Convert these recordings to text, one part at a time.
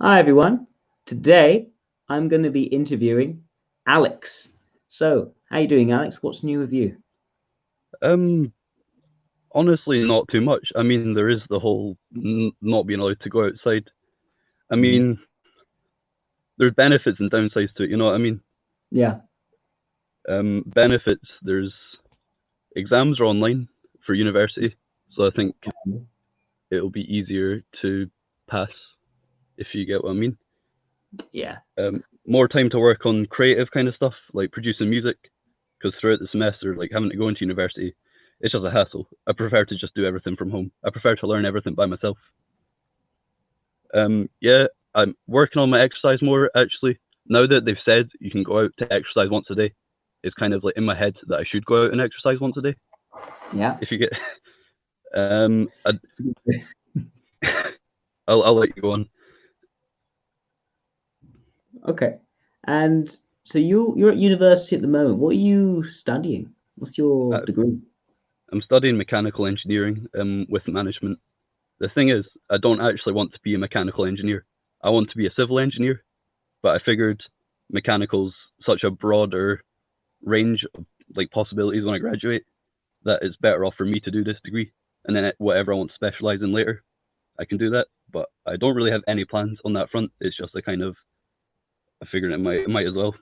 Hi everyone. Today I'm going to be interviewing Alex. So, how you doing, Alex? What's new with you? Um, Honestly, not too much. I mean, there is the whole not being allowed to go outside. I Mhm. mean, there's benefits and downsides to it. You know what I mean? Yeah. Benefits. There's exams are online for university, so I think it'll be easier to pass if you get what I mean. Yeah. More time to work on creative kind of stuff like producing music, because throughout the semester, like having to go into university, it's just a hassle. I prefer to just do everything from home. I prefer to learn everything by myself. Yeah, I'm working on my exercise more actually. Now that they've said you can go out to exercise once a day, it's kind of like in my head that I should go out and exercise once a day. Yeah. If you get, I, It's a good thing. I'll let you go on. Okay. And so you're at university at the moment. What are you studying? What's your I, degree? I'm studying mechanical engineering with management. The thing is, I don't actually want to be a mechanical engineer. I want to be a civil engineer, but I figured mechanical's such a broader range of like possibilities when I graduate that it's better off for me to do this degree, and then whatever I want to specialize in later, I can do that. But I don't really have any plans on that front. It's just a kind of I figured it might as well.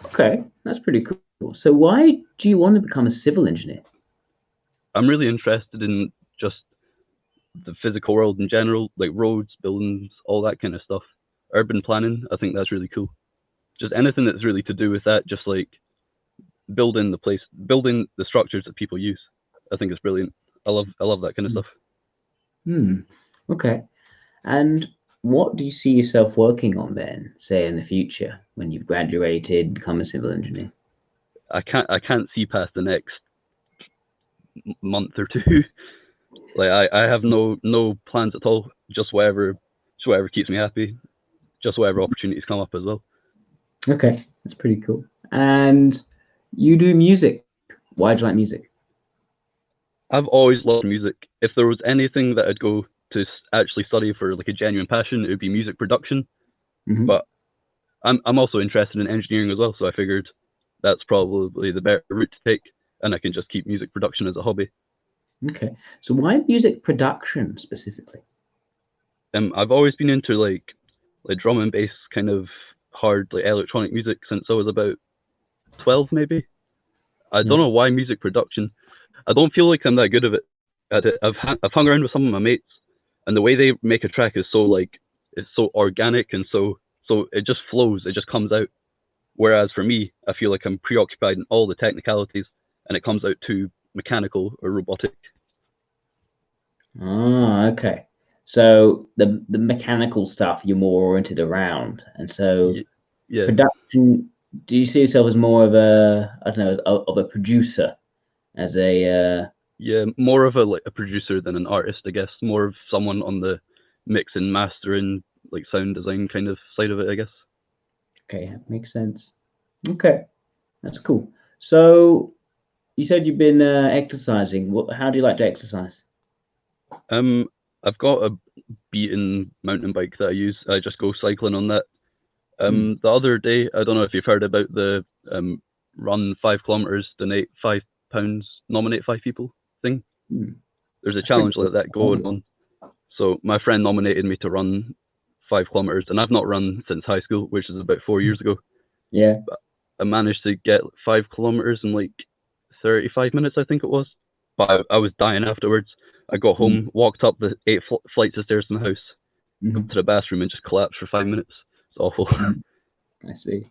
Okay, that's pretty cool. So why do you want to become a civil engineer? I'm really interested in just the physical world in general, like roads, buildings, all that kind of stuff. Urban planning, I think that's really cool. Just anything that's really to do with that, just like building the structures that people use. I think it's brilliant. I love that kind of stuff. Hmm. Okay. And what do you see yourself working on then, say in the future when you've graduated, become a civil engineer? I can't see past the next month or two. Like I have no plans at all. Just whatever keeps me happy. Just whatever opportunities come up as well. Okay, that's pretty cool. And you do music. Why do you like music? I've always loved music. If there was anything that I'd go to actually study for like a genuine passion, it would be music production. Hmm. But I'm also interested in engineering as well, so I figured that's probably the better route to take, and I can just keep music production as a hobby. Okay, so why music production specifically? I've always been into like drum and bass kind of hard like electronic music since I was about 12 maybe. I Yeah. don't know why music production. I don't feel like I'm that good at it. I've hung around with some of my mates, and the way they make a track is so like it's so organic and so it just flows. It just comes out. Whereas for me, I feel like I'm preoccupied in all the technicalities, and it comes out too mechanical or robotic. Ah, okay. So the mechanical stuff you're more oriented around, and so Yeah, production. Do you see yourself as more of a, I don't know, of a producer, as a yeah, more of a like a producer than an artist, I guess. More of someone on the mix and mastering, like sound design kind of side of it, I guess. okay, that makes sense. Okay, that's cool. So you said you've been exercising. How do you like to exercise? Um, I've got a beaten mountain bike that I use. I just go cycling on that. Hmm. The other day, I don't know if you've heard about the run 5 kilometers, donate £5, nominate 5 people thing. Hmm. There's a That's pretty challenge cool. like that going on. So my friend nominated me to run 5 kilometers, and I've not run since high school, which is about 4 years ago. Yeah. But I managed to get 5 kilometers in like 35 minutes, I think it was. But I was dying afterwards. I got Hmm. home, walked up the eight flights of stairs in the house, got Hmm. to the bathroom, and just collapsed for 5 minutes. It's awful. I see.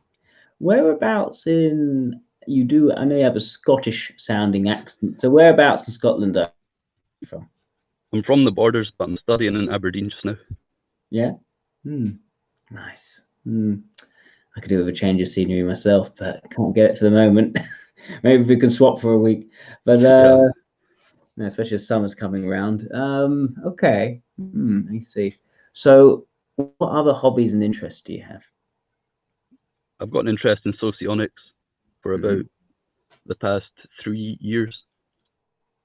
Whereabouts in you do? I know you have a Scottish sounding accent. So whereabouts in Scotland are you from? I'm from the borders, but I'm studying in Aberdeen just now. Yeah. Hmm. Nice. Hmm. I could do with a change of scenery myself, but I can't get it for the moment. Maybe we can swap for a week. But Yeah, no, especially as summer's coming around. Okay. Let me see. So, what other hobbies and interests do you have? I've got an interest in socionics for about Hmm. the past 3 years.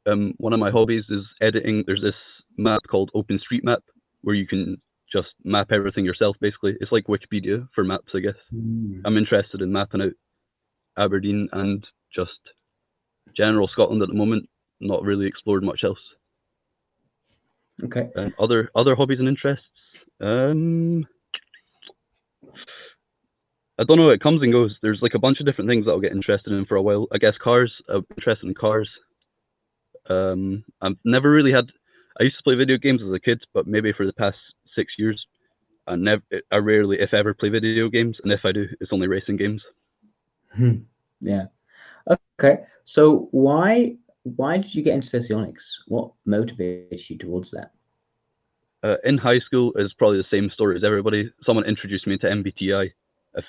One of my hobbies is editing. There's this map called OpenStreetMap where you can just map everything yourself, basically. It's like Wikipedia for maps, I guess. I'm interested in mapping out Aberdeen and just general Scotland at the moment, not really explored much else. Okay. And other hobbies and interests, I don't know, it comes and goes. There's like a bunch of different things that I'll get interested in for a while. I guess cars, I'm interested in cars. I've never really had, I used to play video games as a kid, but maybe for the past 6 years, I rarely, if ever, play video games, and if I do, it's only racing games. Yeah. Okay. So why did you get into socionics? What motivated you towards that? In high school, it's probably the same story as everybody. Someone introduced me to MBTI. I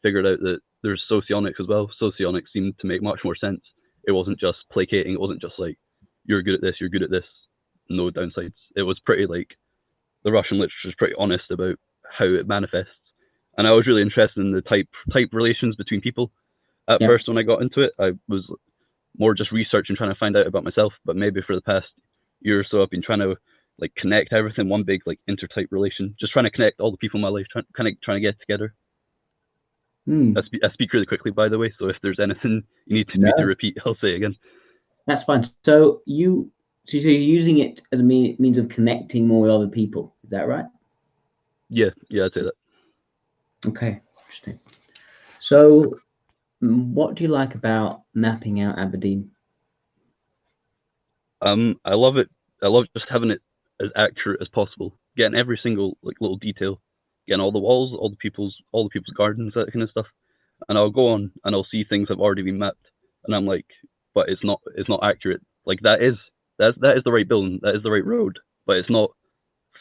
figured out that there's socionics as well. Socionics seemed to make much more sense. It wasn't just placating. It wasn't just like, you're good at this, you're good at this, no downsides. It was pretty like, the Russian literature is pretty honest about how it manifests. And I was really interested in the type relations between people. At first, when I got into it, I was more just researching, trying to find out about myself. But maybe for the past year or so, I've been trying to like connect everything, one big like intertype relation, just trying to connect all the people in my life, trying to get together. I speak really quickly, by the way, so if there's anything you need me to repeat, I'll say it again. That's fine. So you're using it as a means of connecting more with other people. Is that right? Yeah, I'd say that. Okay, interesting. So what do you like about mapping out Aberdeen? I love it. I love just having it as accurate as possible, getting every single like little detail, getting all the walls, all the people's gardens, that kind of stuff. And I'll go on and I'll see things have already been mapped, and I'm like, but it's not accurate. Like that is the right building, that is the right road, but it's not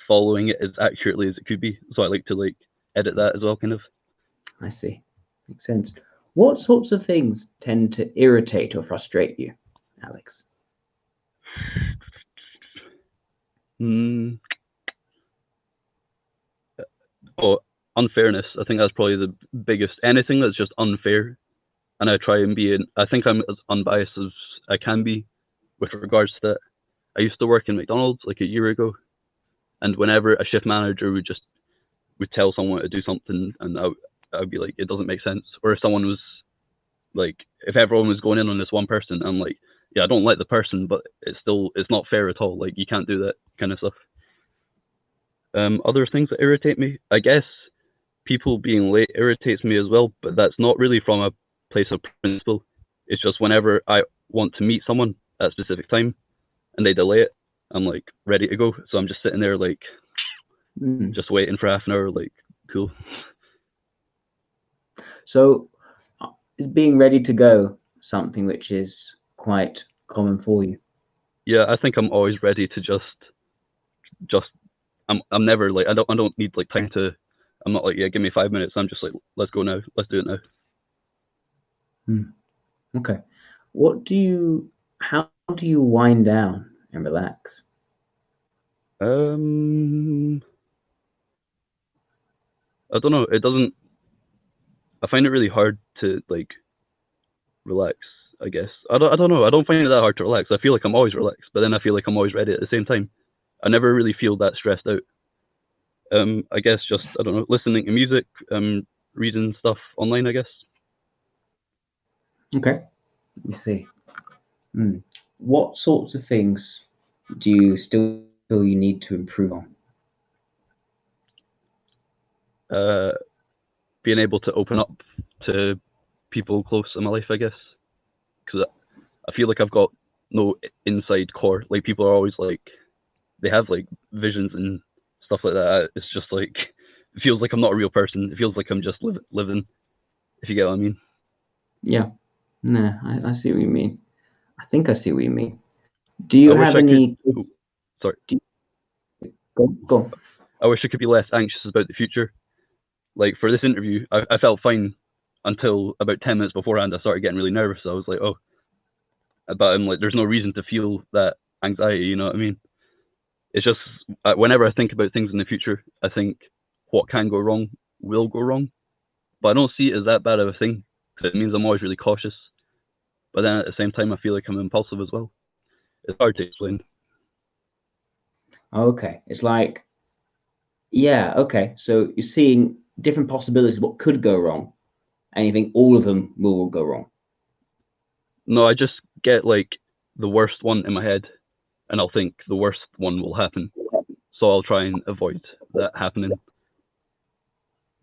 following it as accurately as it could be. So I like to like edit that as well, kind of. I see. Makes sense. What sorts of things tend to irritate or frustrate you, Alex? Oh, unfairness. I think that's probably the biggest. Anything that's just unfair, and I try and be. I think I'm as unbiased as I can be with regards to that. I used to work in McDonald's like a year ago, and whenever a shift manager would tell someone to do something, and I'd be like, it doesn't make sense. Or if someone was like, if everyone was going in on this one person, I'm like, yeah, I don't like the person, but it's not fair at all. Like you can't do that kind of stuff. Other things that irritate me, I guess people being late irritates me as well, but that's not really from a place of principle. It's just whenever I want to meet someone at a specific time and they delay it, I'm like ready to go. So I'm just sitting there like just waiting for half an hour, like cool. So is being ready to go something which is quite common for you? Yeah, I think I'm always ready to just I'm never like, I don't need like time to, I'm not like, yeah, give me 5 minutes. I'm just like, let's go now. Let's do it now. Okay. How do you wind down and relax? I don't know. I find it really hard to like relax, I guess. I don't know. I don't find it that hard to relax. I feel like I'm always relaxed, but then I feel like I'm always ready at the same time. I never really feel that stressed out. I guess just, I don't know, listening to music, reading stuff online, I guess. Okay. You see. What sorts of things do you still feel you need to improve on? Being able to open up to people close in my life, I guess. Because I feel like I've got no inside core. Like people are always like, they have like visions and stuff like that. It's just like, it feels like I'm not a real person. It feels like I'm just living, if you get what I mean. Yeah. No, I see what you mean. I think I see what you mean. Do you have any... Sorry. Go. I wish I could be less anxious about the future. Like for this interview, I felt fine until about 10 minutes beforehand. I started getting really nervous. I was like, oh, but I'm like, there's no reason to feel that anxiety, you know what I mean? It's just, whenever I think about things in the future, I think what can go wrong will go wrong. But I don't see it as that bad of a thing, because it means I'm always really cautious. But then at the same time, I feel like I'm impulsive as well. It's hard to explain. Okay. It's like Yeah, okay. So you're seeing different possibilities of what could go wrong, and you think all of them will go wrong. No, I just get like the worst one in my head, and I'll think the worst one will happen. So I'll try and avoid that happening.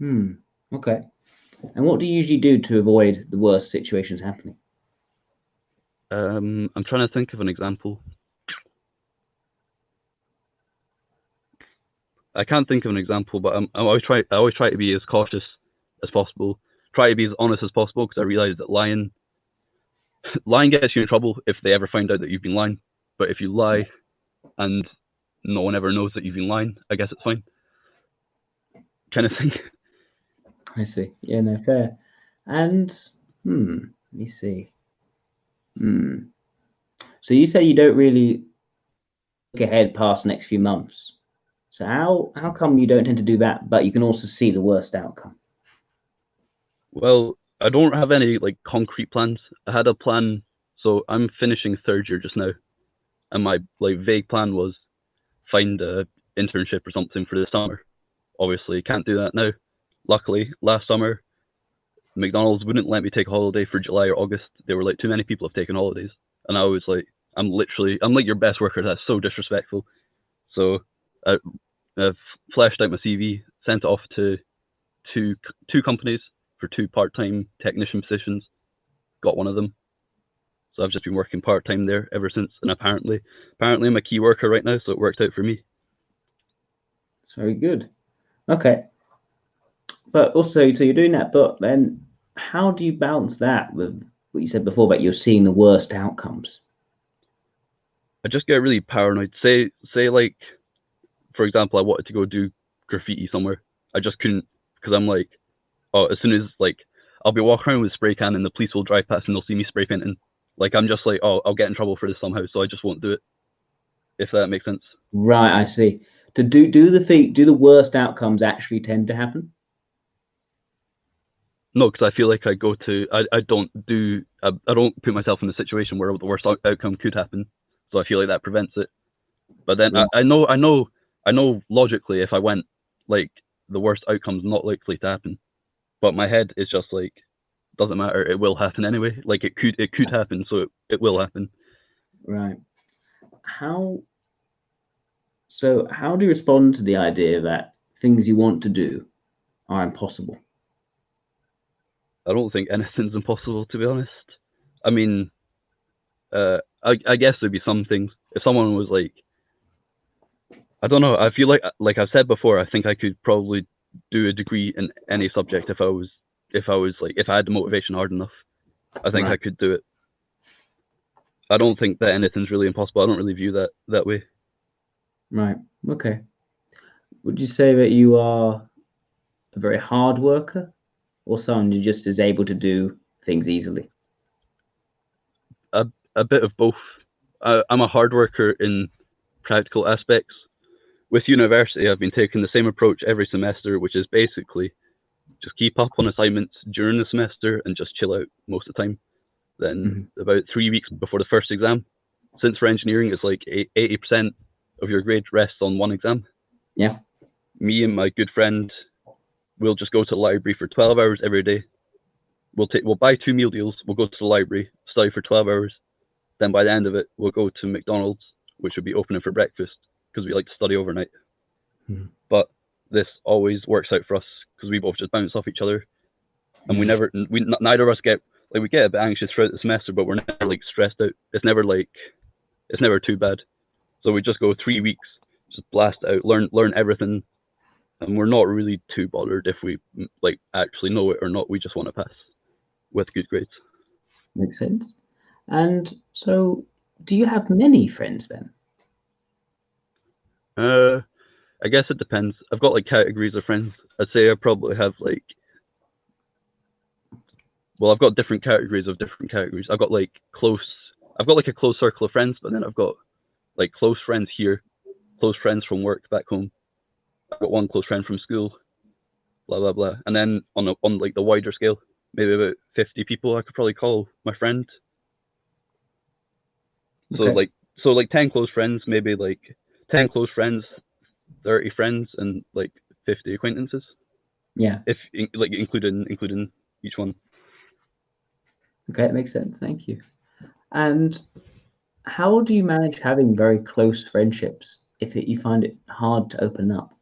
Okay. And what do you usually do to avoid the worst situations happening? I'm trying to think of an example. I can't think of an example, but I always try to be as cautious as possible. Try to be as honest as possible, because I realize that lying gets you in trouble if they ever find out that you've been lying. But if you lie and no one ever knows that you've been lying, I guess it's fine. Kind of thing. I see. Yeah, no, fair. And let me see. So you say you don't really look ahead past the next few months. So how come you don't tend to do that, but you can also see the worst outcome? Well, I don't have any like concrete plans. I had a plan, so I'm finishing third year just now, and my like vague plan was find a internship or something for the summer. Obviously, can't do that now. Luckily, last summer, McDonald's wouldn't let me take a holiday for July or August. They were like, too many people have taken holidays, and I was like, I'm like your best worker. That's so disrespectful. So I've fleshed out my CV, sent it off to two companies for 2 part-time technician positions. Got one of them. So I've just been working part-time there ever since, and apparently I'm a key worker right now, so it worked out for me. It's very good. Okay. But also, so you're doing that, but then how do you balance that with what you said before about you're seeing the worst outcomes? I just get really paranoid. Say like, for example, I wanted to go do graffiti somewhere. I just couldn't, because I'm like, oh, as soon as like I'll be walking around with a spray can and the police will drive past and they'll see me spray painting. Like I'm just like, oh, I'll get in trouble for this somehow, so I just won't do it. If that makes sense. Right, I see. To do the worst outcomes actually tend to happen? No, because I feel like I don't put myself in a situation where the worst outcome could happen. So I feel like that prevents it. But then Yeah. I know logically if I went, like, the worst outcome's not likely to happen. But my head is just like, doesn't matter, it will happen anyway. Like it could happen, so it will happen. Right. How do you respond to the idea that things you want to do are impossible? I don't think anything's impossible, to be honest. I mean, I guess there'd be some things. If someone was like, I don't know, I feel like I've said before, I think I could probably do a degree in any subject if I had the motivation hard enough. I think Right. I could do it. I don't think that anything's really impossible. I don't really view that way. Right. Okay. Would you say that you are a very hard worker or someone who just is able to do things easily? A bit of both. I'm a hard worker in practical aspects. With university, I've been taking the same approach every semester, which is basically just keep up on assignments during the semester and just chill out most of the time. Then about 3 weeks before the first exam, since for engineering it's like 80% of your grade rests on one exam. Yeah. Me and my good friend will just go to the library for 12 hours every day. We'll buy 2 meal deals, we'll go to the library, study for 12 hours. Then by the end of it, we'll go to McDonald's, which would be opening for breakfast, because we like to study overnight. But this always works out for us because we both just bounce off each other, and neither of us we get a bit anxious throughout the semester, but we're never like stressed out. It's never too bad. So we just go 3 weeks, just blast out, learn everything, and we're not really too bothered if we like actually know it or not. We just want to pass with good grades. Makes sense. And so, do you have many friends then? I guess it depends. I've got like categories of friends. I'd say I probably have like, well, I've got different categories of different categories. I've got like a close circle of friends, but then I've got like close friends here, close friends from work back home. I've got one close friend from school, blah blah blah. And then on like the wider scale, maybe about 50 people I could probably call my friend. Okay. So like 10 close friends, maybe like 10 close friends, 30 friends and like 50 acquaintances. Yeah. If like including each one. Okay, it makes sense. Thank you. And how do you manage having very close friendships if you find it hard to open up?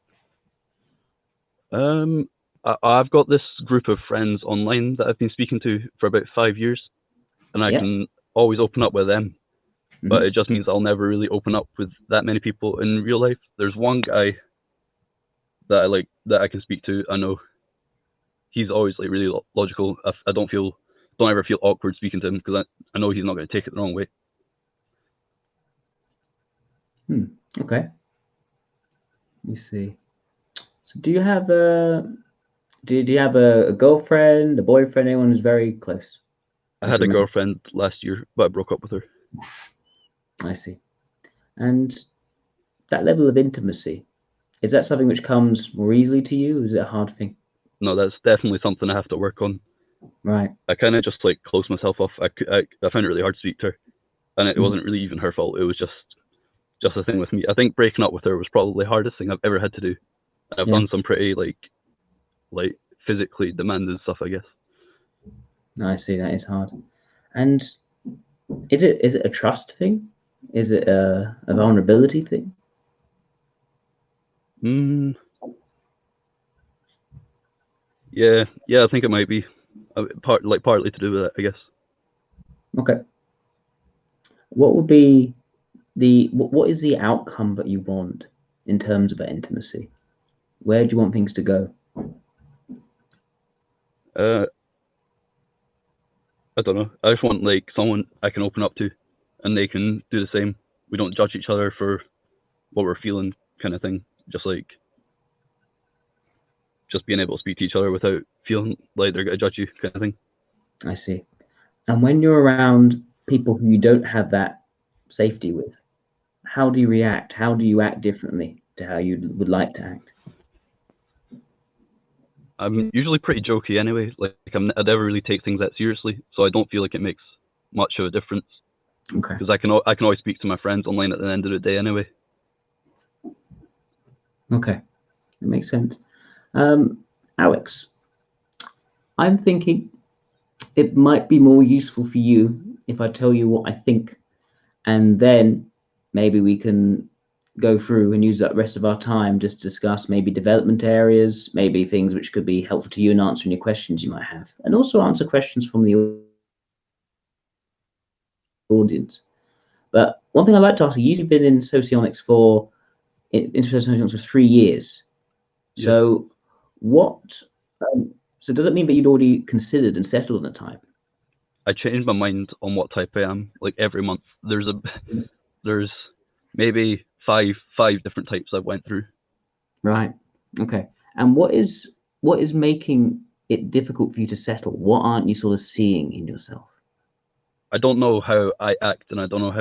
I've got this group of friends online that I've been speaking to for about 5 years, and I Yeah. can always open up with them. But Mhm. it just means I'll never really open up with that many people in real life. There's one guy that I like that I can speak to. I know he's always like really logical. I don't ever feel awkward speaking to him because I know he's not going to take it the wrong way. Okay. Let me see. So do you have a girlfriend, a boyfriend, anyone who's very close? I had a girlfriend last year, but I broke up with her. I see. And that level of intimacy, is that something which comes more easily to you, or is it a hard thing? No, that's definitely something I have to work on. Right. I kind of just like closed myself off. I found it really hard to speak to her, and it wasn't really even her fault. It was just a thing with me. I think breaking up with her was probably the hardest thing I've ever had to do. And I've done some pretty like physically demanding stuff, I guess. I see, that is hard. And is it a trust thing? Is it a vulnerability thing? Yeah, I think it might be partly to do with it, I guess. Okay. What would be what is the outcome that you want in terms of intimacy? Where do you want things to go? I don't know. I just want like someone I can open up to, and they can do the same. We don't judge each other for what we're feeling, kind of thing. Just being able to speak to each other without feeling like they're gonna judge you, kind of thing. I see. And when you're around people who you don't have that safety with, how do you react? How do you act differently to how you would like to act? I'm usually pretty jokey anyway. Like I never really take things that seriously, so I don't feel like it makes much of a difference. Okay. Because I can always speak to my friends online at the end of the day anyway. Okay, that makes sense. Alex, I'm thinking it might be more useful for you if I tell you what I think, and then maybe we can go through and use that rest of our time just to discuss maybe development areas, maybe things which could be helpful to you in answering your questions you might have, and also answer questions from the audience. But one thing I'd like to ask you, you've been in socionics for 3 years. Yeah. So so does it mean that you'd already considered and settled on a type? I change my mind on what type I am like every month. There's maybe five different types I went through. Right. Okay. And what is making it difficult for you to settle? What aren't you sort of seeing in yourself? I don't know how I act, and I don't know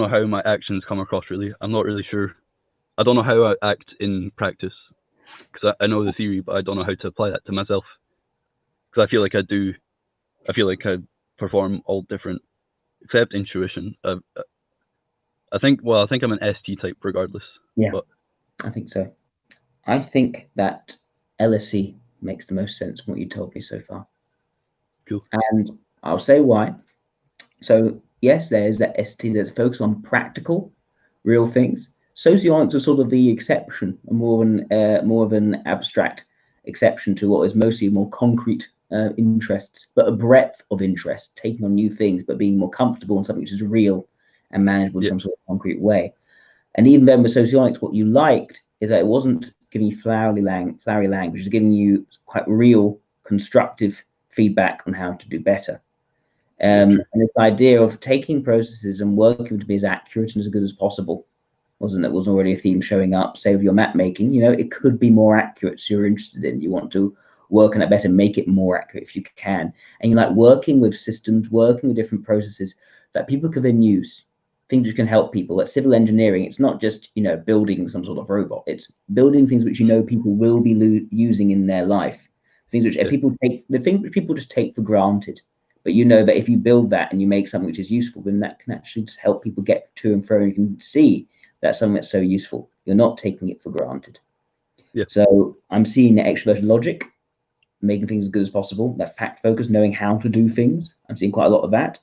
how my actions come across, really. I'm not really sure. I don't know how I act in practice, because I know the theory, but I don't know how to apply that to myself. Because I feel like I perform all different, except intuition. I think I'm an ST type regardless. Yeah, but I think so. I think that LSE makes the most sense from what you told me so far. Cool. And I'll say why. So yes, there's that ST that's focused on practical, real things. Socionics are sort of the exception, more of an abstract exception to what is mostly more concrete interests, but a breadth of interest, taking on new things, but being more comfortable in something which is real and manageable in some sort of concrete way. And even then with socionics, what you liked is that it wasn't giving you flowery language, it was giving you quite real, constructive feedback on how to do better. And this idea of taking processes and working to be as accurate and as good as possible wasn't already a theme showing up. Say with your map making, it could be more accurate, so you're interested in, you want to work on it better, make it more accurate if you can, and you like working with systems, working with different processes that people can then use, things which can help people. Like civil engineering, it's not just building some sort of robot, it's building things which people will be using in their life, things which people take, the things which people just take for granted, But you know that if you build that and you make something which is useful, then that can actually just help people get to and fro. You can see that's something that's so useful. You're not taking it for granted. Yeah. So I'm seeing the extroverted logic, making things as good as possible, that fact focus, knowing how to do things. I'm seeing quite a lot of that.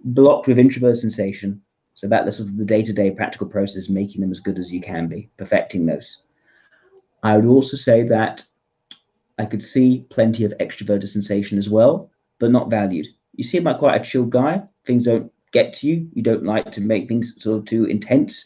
Blocked with introvert sensation. So that the sort of the day-to-day practical process, making them as good as you can be, perfecting those. I would also say that I could see plenty of extroverted sensation as well, but not valued. You seem like quite a chill guy. Things don't get to you. You don't like to make things sort of too intense,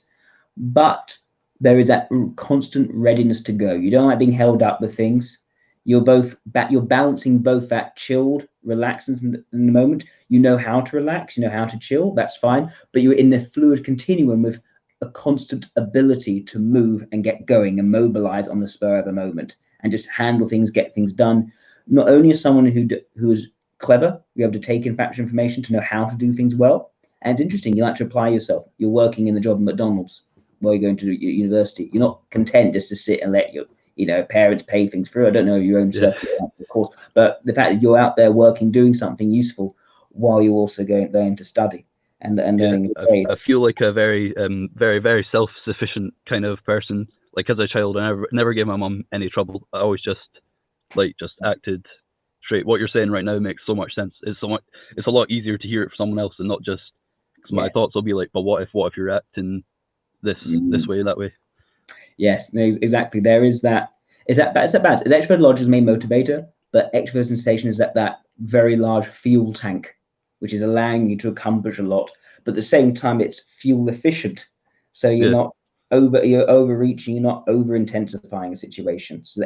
but there is that constant readiness to go. You don't like being held up with things. You're balancing both that chilled, relaxing in the moment. You know how to relax, you know how to chill, that's fine, but you're in the fluid continuum with a constant ability to move and get going and mobilize on the spur of a moment and just handle things, get things done. Not only as someone who is clever, you're able to take in factual information to know how to do things well. And it's interesting, you like to apply yourself. You're working in the job at McDonald's while you're going to university. You're not content just to sit and let your parents pay things through. I don't know your own circle, of course, but the fact that you're out there working, doing something useful while you're also going to study and learning. I feel like a very very self-sufficient kind of person. Like as a child, I never gave my mum any trouble. I always just acted straight. What you're saying right now makes so much sense. It's a lot easier to hear it from someone else and not just because my thoughts will be like, but what if you're acting this way, that way? Yes, no, exactly. There is that. Is that bad? Is that bad? Is extrovert logic the main motivator, but extrovert sensation is that very large fuel tank, which is allowing you to accomplish a lot, but at the same time it's fuel efficient. So you're overreaching, you're not over intensifying a situation. So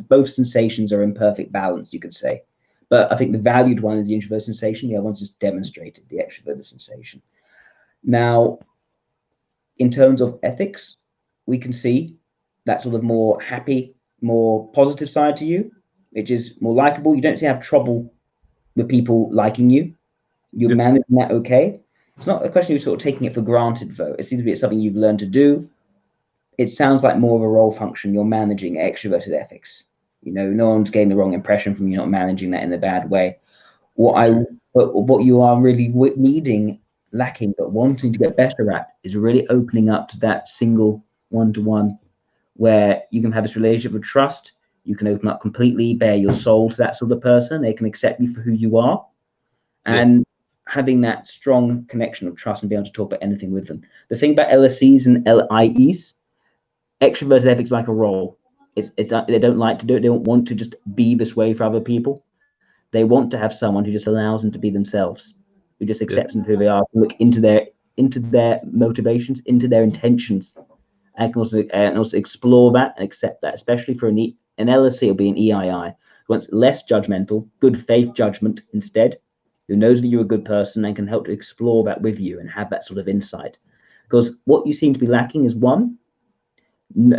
both sensations are in perfect balance, you could say. But I think the valued one is the introvert sensation. The other one's just demonstrated the extrovert sensation. Now, in terms of ethics, we can see that sort of more happy, more positive side to you, which is more likable. You don't seem to have trouble with people liking you. You're managing that okay. It's not a question of sort of taking it for granted, though. It seems to be something you've learned to do. It sounds like more of a role function. You're managing extroverted ethics. No one's getting the wrong impression from you not managing that in a bad way. What you are really lacking, but wanting to get better at is really opening up to that single one-to-one where you can have this relationship of trust. You can open up completely, bare your soul to that sort of person. They can accept you for who you are. And having that strong connection of trust and being able to talk about anything with them. The thing about LSEs and LIEs, extroverted ethics like a role. They don't like to do it. They don't want to just be this way for other people. They want to have someone who just allows them to be themselves, who just accepts them for who they are, look into their motivations, into their intentions, and can also explore that and accept that, especially for an LSE will be an EII. Who wants less judgmental, good faith judgment instead, who knows that you're a good person and can help to explore that with you and have that sort of insight. Because what you seem to be lacking is one, being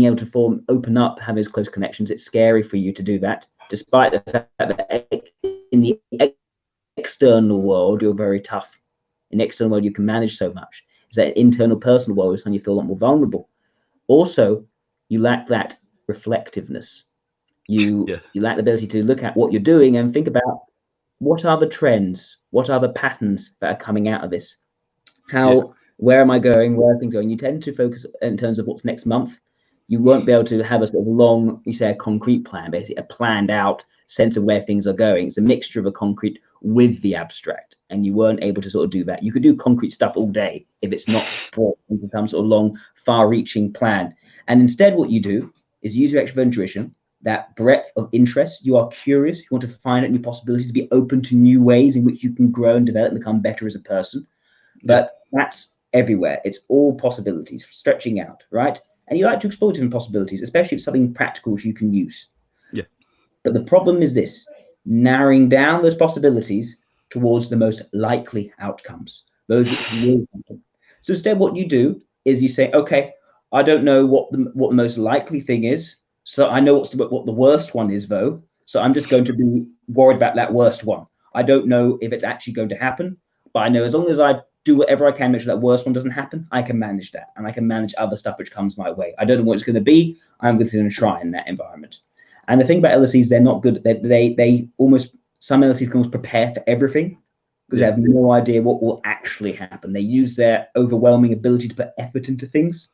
able to open up, have those close connections. It's scary for you to do that, despite the fact that in the external world you're very tough. In the external world you can manage so much. It's that internal personal world is when you feel a lot more vulnerable. Also, you lack that reflectiveness. You lack the ability to look at what you're doing and think about what are the trends, what are the patterns that are coming out of this. Where am I going? Where are things going? You tend to focus in terms of what's next month. You won't be able to have a sort of long, a concrete plan, basically a planned out sense of where things are going. It's a mixture of a concrete with the abstract, and you weren't able to sort of do that. You could do concrete stuff all day if it's not brought into some sort of long, far-reaching plan. And instead, what you do is use your extrovert intuition, that breadth of interest. You are curious. You want to find out new possibilities, to be open to new ways in which you can grow and develop and become better as a person. But that's everywhere. It's all possibilities, stretching out, right? And you like to explore different possibilities, especially if something practical which you can use. But the problem is this: narrowing down those possibilities towards the most likely outcomes, those which will happen. So instead, what you do is you say, okay, I don't know what the most likely thing is, so I know what the worst one is, though. So I'm just going to be worried about that worst one. I don't know if it's actually going to happen, but I know as long as I do whatever I can to make sure that worst one doesn't happen, I can manage that, and I can manage other stuff which comes my way. I don't know what it's going to be. I'm going to try in that environment. And the thing about LSEs, they're not good. They almost some LSEs can almost prepare for everything because they have no idea what will actually happen. They use their overwhelming ability to put effort into things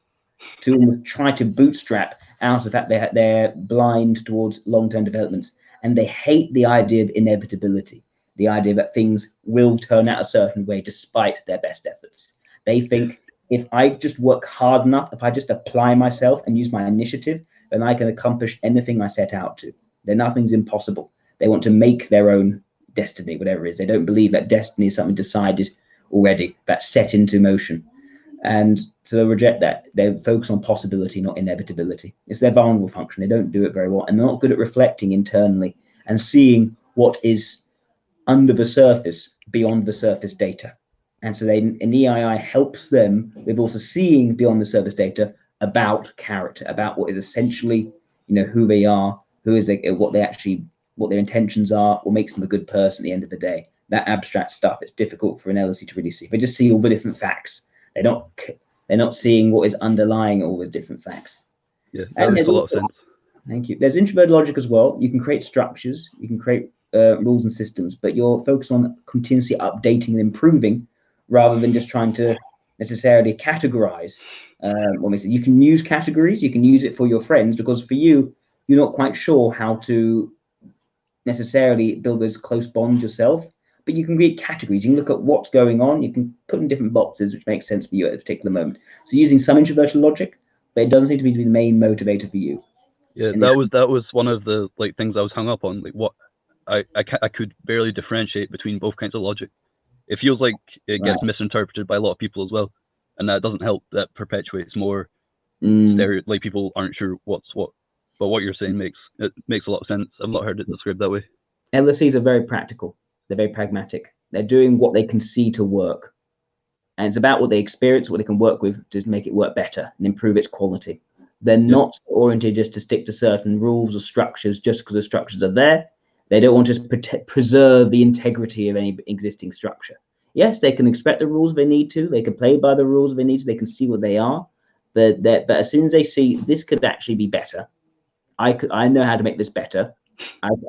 to almost try to bootstrap out of the fact they're blind towards long-term developments, and they hate the idea of inevitability, the idea that things will turn out a certain way despite their best efforts. They think if I just work hard enough, if I just apply myself and use my initiative, then I can accomplish anything I set out to. Then nothing's impossible. They want to make their own destiny, whatever it is. They don't believe that destiny is something decided already, that's set into motion. And so they reject that. They focus on possibility, not inevitability. It's their vulnerable function. They don't do it very well, and they're not good at reflecting internally and seeing what is under the surface, beyond the surface data. And so an EII helps them with also seeing beyond the surface data about character, about what is essentially, who they are, what their intentions are, what makes them a good person at the end of the day. That abstract stuff, it's difficult for an LSE to really see. They just see all the different facts. They're not seeing what is underlying all the different facts. Yeah, that makes a lot of sense. Thank you. There's introverted logic as well. You can create structures, you can create rules and systems, but you're focused on continuously updating and improving rather than just trying to necessarily categorize. You can use categories, you can use it for your friends, because for you, you're not quite sure how to necessarily build those close bonds yourself. But you can create categories. You can look at what's going on. You can put in different boxes, which makes sense for you at a particular moment. So using some introverted logic, but it doesn't seem to be the main motivator for you. Yeah, that was one of the things I was hung up on. Like what I could barely differentiate between both kinds of logic. It feels like it gets misinterpreted by a lot of people as well, and that doesn't help. That perpetuates more like people aren't sure what's what. But what you're saying makes a lot of sense. I've not heard it described that way. LSEs are very practical. They're very pragmatic. They're doing what they can see to work. And it's about what they experience, what they can work with to make it work better and improve its quality. They're not oriented just to stick to certain rules or structures just because the structures are there. They don't want to preserve the integrity of any existing structure. Yes, they can expect the rules if they need to. They can play by the rules if they need to. They can see what they are. But as soon as they see this could actually be better, I know how to make this better.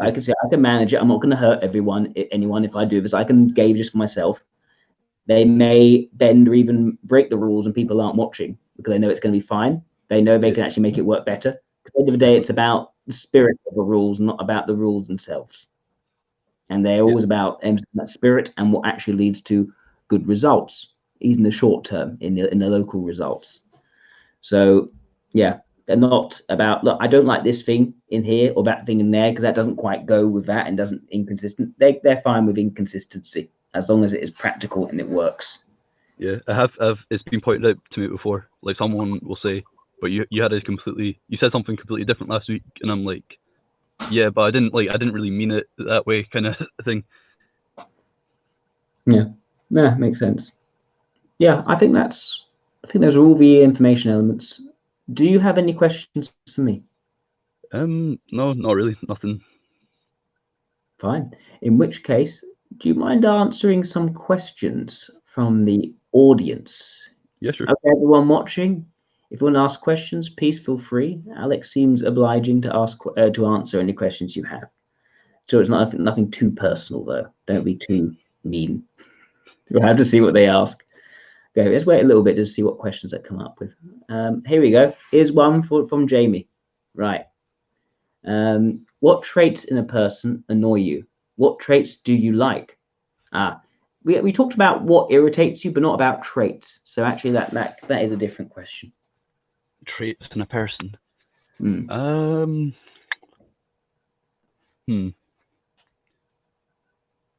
I can say I can manage it. I'm not going to hurt anyone if I do this. I can gauge this for myself. They may bend or even break the rules and people aren't watching because they know it's going to be fine. They know they can actually make it work better. At the end of the day, it's about the spirit of the rules, not about the rules themselves. And they're always about that spirit and what actually leads to good results, even the short term in the local results. So yeah. They're not about, look, I don't like this thing in here or that thing in there because that doesn't quite go with that and doesn't inconsistent. They're fine with inconsistency as long as it is practical and it works. Yeah, it's been pointed out to me before. Like someone will say, but you said something completely different last week, and I'm like, yeah, but I didn't really mean it that way, kind of thing. Yeah, makes sense. Yeah, I think those are all the information elements. Do you have any questions for me? No, not really. Nothing. Fine. In which case, do you mind answering some questions from the audience? Yeah, sure. Okay, everyone watching, if you want to ask questions, please feel free. Alex seems obliging to answer any questions you have. So it's nothing too personal, though. Don't be too mean. We'll have to see what they ask. Okay, let's wait a little bit to see what questions they come up with. Here we go. Here's one from Jamie. Right. What traits in a person annoy you? What traits do you like? We talked about what irritates you, but not about traits. So actually, that is a different question. Traits in a person.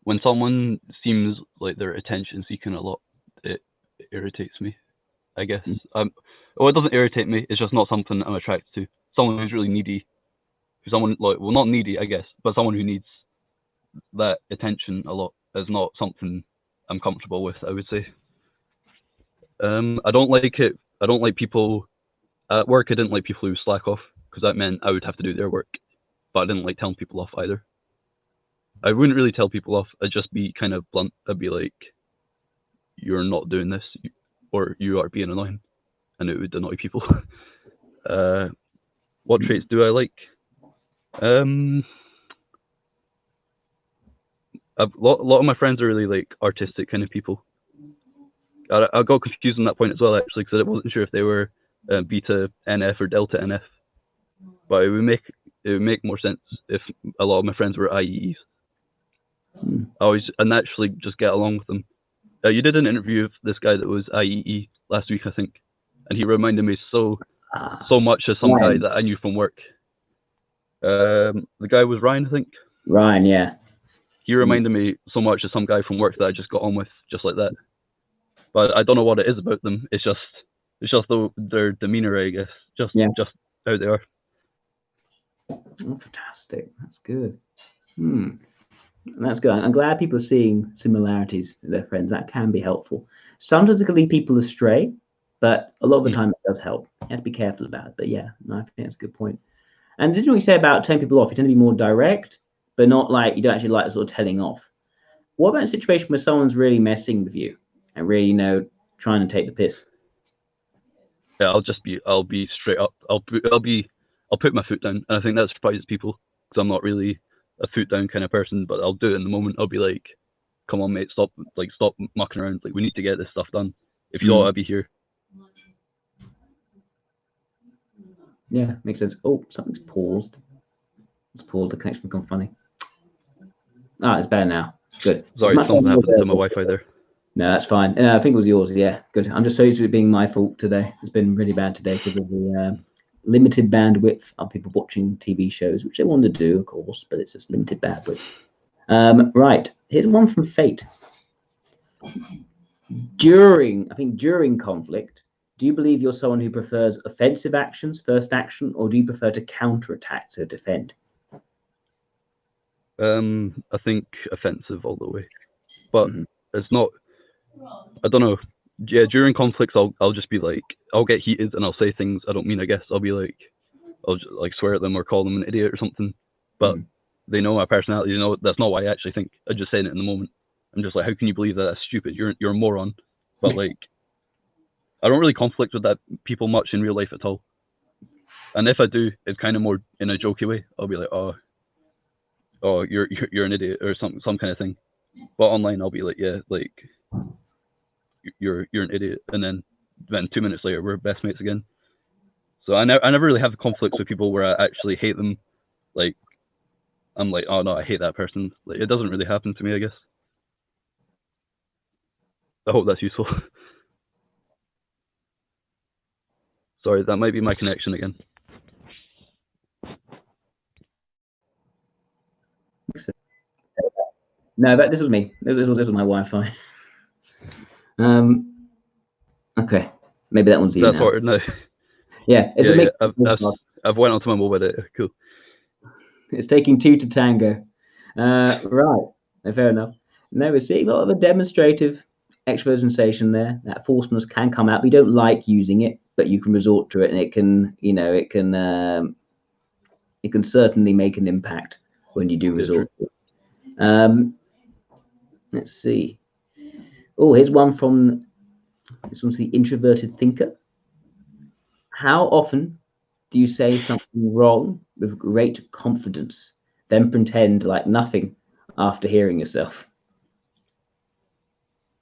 When someone seems like they're attention seeking a lot, it irritates me, I guess. It doesn't irritate me. It's just not something I'm attracted to. Someone who's really needy, not needy, I guess, but someone who needs that attention a lot is not something I'm comfortable with, I would say. I don't like it. I don't like people at work. I didn't like people who slack off because that meant I would have to do their work. But I didn't like telling people off either. I wouldn't really tell people off. I'd just be kind of blunt. I'd be like, "You're not doing this," or "You are being annoying," and it would annoy people. What traits do I like? lot of my friends are really like artistic kind of people. I got confused on that point as well, actually, because I wasn't sure if they were beta NF or delta NF. But it would make more sense if a lot of my friends were IEEs. I naturally just get along with them. You did an interview with this guy that was IEE last week, I think, and he reminded me so much of some guy that I knew from work. The guy was Ryan, I think. Ryan, yeah. He reminded me so much of some guy from work that I just got on with, just like that. But I don't know what it is about them. It's just their demeanor, I guess. Just how they are. Oh, fantastic. That's good. That's good. I'm glad people are seeing similarities with their friends. That can be helpful. Sometimes it can lead people astray, but a lot of the time it does help. You have to be careful about it. But yeah, no, I think that's a good point. And didn't we say about turning people off? You tend to be more direct, but not like you don't actually like the sort of telling off. What about a situation where someone's really messing with you and really, you know, trying to take the piss? Yeah, I'll be straight up. I'll put my foot down, and I think that surprises people because I'm not really a foot down kind of person. But I'll do it in the moment. I'll be like, "Come on, mate, stop mucking around. Like, we need to get this stuff done. If you thought I'd be here." Yeah, makes sense. Oh, something's paused. It's paused. The connection become funny. It's better now. Good. Sorry, something happened to my Wi-Fi there. No, that's fine. I think it was yours. Yeah, good. I'm just so used to it being my fault today. It's been really bad today because of the limited bandwidth of people watching TV shows, which they want to do, of course, but it's just limited bandwidth. Right. Here's one from Fayt. During conflict, do you believe you're someone who prefers offensive actions, first action, or do you prefer to counterattack to defend? I think offensive all the way, but it's not. I don't know. Yeah, during conflicts, I'll just be like, I'll get heated and I'll say things I don't mean. I guess I'll be like, I'll just, like swear at them or call them an idiot or something. But they know my personality. You know that's not what I actually think. I just say it in the moment. I'm just like, how can you believe that? That's stupid. You're a moron. But like, I don't really conflict with that people much in real life at all. And if I do, it's kind of more in a jokey way. I'll be like, oh, you're an idiot or some kind of thing. But online, I'll be like, yeah, like you're an idiot, and then 2 minutes later we're best mates again. So I never really have conflicts with people where I actually hate them. Like I'm like, oh no, I hate that person. Like it doesn't really happen to me, I guess. I hope that's useful. Sorry, that might be my connection again. No, this was me. This was my Wi-Fi. Okay, maybe that one's you now. Sorted now. Yeah, it's I've went onto my mobile data. Cool. It's taking two to tango. Right, fair enough. No, we're seeing a lot of a demonstrative extrovert sensation there. That forcefulness can come out. We don't like using it, but you can resort to it, and it can, you know, it can certainly make an impact when you do resort to it. Let's see. Oh, here's one from this one's the introverted thinker. How often do you say something wrong with great confidence, then pretend like nothing after hearing yourself?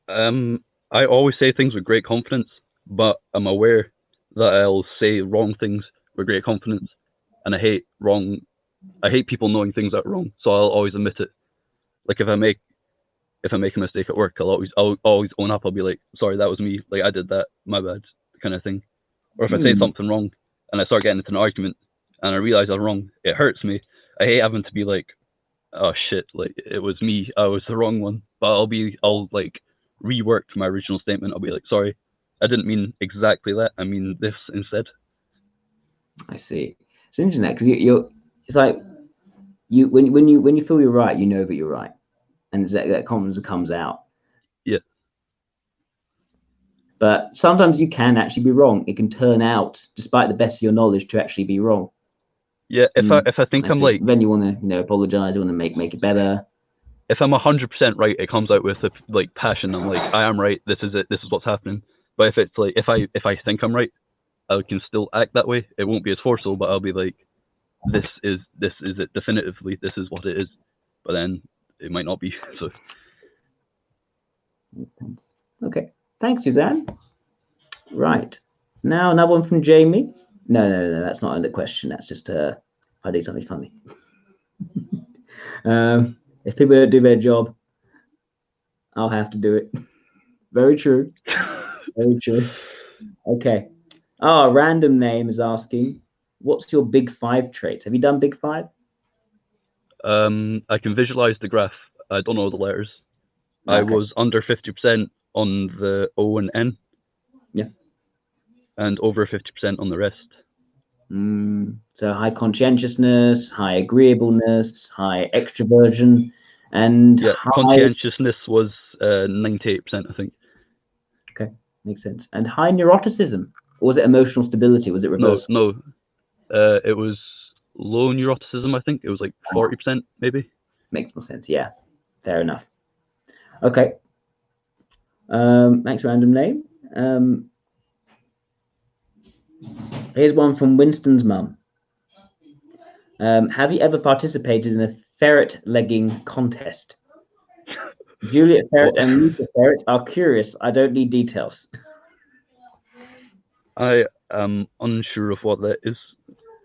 I always say things with great confidence, but I'm aware that I'll say wrong things with great confidence, and I hate people knowing things that are wrong, so I'll always admit it. Like if I make a mistake at work, I'll always own up. I'll be like, sorry, that was me. Like I did that, my bad, kind of thing. Or if I say something wrong and I start getting into an argument and I realize I'm wrong, it hurts me. I hate having to be like, oh shit, like it was me, I was the wrong one. But I'll like rework my original statement. I'll be like, sorry, I didn't mean exactly that. I mean this instead. I see. It's interesting that because you're it's like when you feel you're right, you know that you're right, and it's that confidence comes out. Yeah. But sometimes you can actually be wrong. It can turn out, despite the best of your knowledge, to actually be wrong. Yeah, if I think I'm like, then you want to apologize. You want to make it better. If I'm 100% right, it comes out with like passion. I'm like, I am right. This is it. This is what's happening. But if it's like, if I think I'm right, I can still act that way. It won't be as forceful, but I'll be like, this is it definitively. This is what it is. But then it might not be. So Makes sense. Okay, thanks, Suzanne. Right, now another one from Jamie. No, that's not the question. That's just if I do something funny. If people don't do their job, I'll have to do it. Very true. Very true. Okay. Oh, random name is asking, what's your big 5 traits? Have you done big 5? I can visualize the graph. I don't know the letters. Okay. I was under 50% on the O and N. Yeah. And over 50% on the rest. So high conscientiousness, high agreeableness, high extroversion, and yeah, high... conscientiousness was 98%, I think. Okay, makes sense. And high neuroticism, or was it emotional stability? Was it reverse? No, it was low neuroticism. I think it was like 40%, maybe. Makes more sense. Yeah, fair enough. Okay. Thanks, random name. Here's one from Winston's mum. Have you ever participated in a ferret legging contest? Juliet Ferret and Lisa Ferret are curious. I don't need details. I am unsure of what that is.